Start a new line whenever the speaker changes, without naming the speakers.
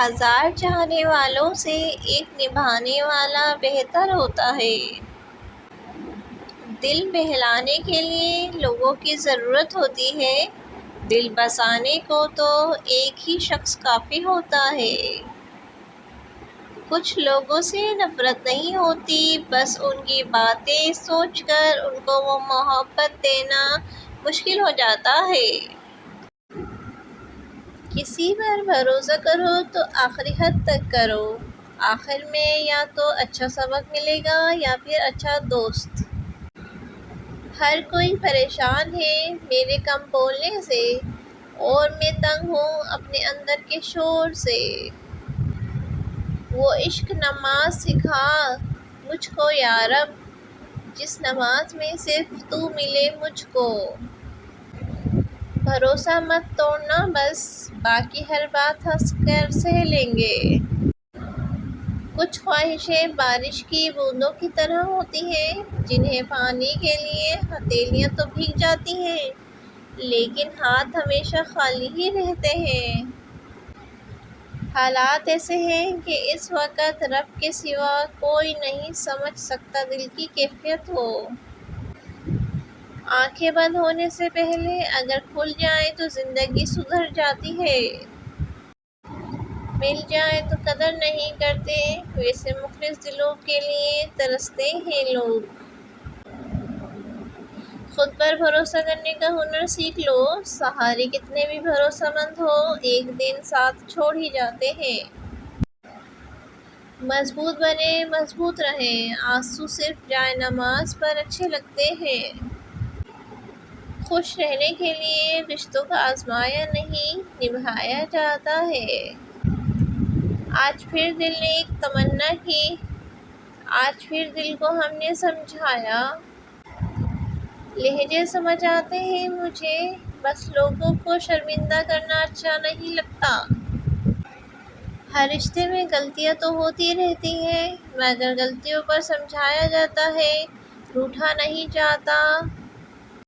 ہزار چاہنے والوں سے ایک نبھانے والا بہتر ہوتا ہے۔ دل بہلانے کے لیے لوگوں کی ضرورت ہوتی ہے، دل بسانے کو تو ایک ہی شخص کافی ہوتا ہے۔ کچھ لوگوں سے نفرت نہیں ہوتی، بس ان کی باتیں سوچ کر ان کو وہ محبت دینا مشکل ہو جاتا ہے۔ کسی پر بھروسہ کرو تو آخری حد تک کرو، آخر میں یا تو اچھا سبق ملے گا یا پھر اچھا دوست۔ ہر کوئی پریشان ہے میرے کم بولنے سے، اور میں تنگ ہوں اپنے اندر کے شور سے۔ وہ عشق نماز سکھا مجھ کو یا رب، جس نماز میں صرف تو ملے مجھ کو۔ بھروسہ مت توڑنا بس، باقی ہر بات ہنس کر سہہ لیں گے۔ کچھ خواہشیں بارش کی بوندوں کی طرح ہوتی ہیں، جنہیں پانے کے لیے ہتھیلیاں تو بھیگ جاتی ہیں، لیکن ہاتھ ہمیشہ خالی ہی رہتے ہیں۔ حالات ایسے ہیں کہ اس وقت رب کے سوا کوئی نہیں سمجھ سکتا دل کی کیفیت کو۔ آنکھیں بند ہونے سے پہلے اگر کھل جائیں تو زندگی سدھر جاتی ہے۔ مل جائیں تو قدر نہیں کرتے، ویسے مخلص دلوں کے لیے ترستے ہیں لوگ۔ خود پر بھروسہ کرنے کا ہنر سیکھ لو، سہارے کتنے بھی بھروسہ مند ہو ایک دن ساتھ چھوڑ ہی جاتے ہیں۔ مضبوط بنیں، مضبوط رہیں، آنسو صرف جائے نماز پر اچھے لگتے ہیں۔ خوش رہنے کے لیے رشتوں کو آزمایا نہیں، نبھایا جاتا ہے۔ آج پھر دل نے ایک تمنا کی، آج پھر دل کو ہم نے سمجھایا۔ لہجے سمجھ آتے ہیں مجھے، بس لوگوں کو شرمندہ کرنا اچھا نہیں لگتا۔ ہر رشتے میں غلطیاں تو ہوتی رہتی ہیں، مگر غلطیوں پر سمجھایا جاتا ہے، روٹھا نہیں جاتا۔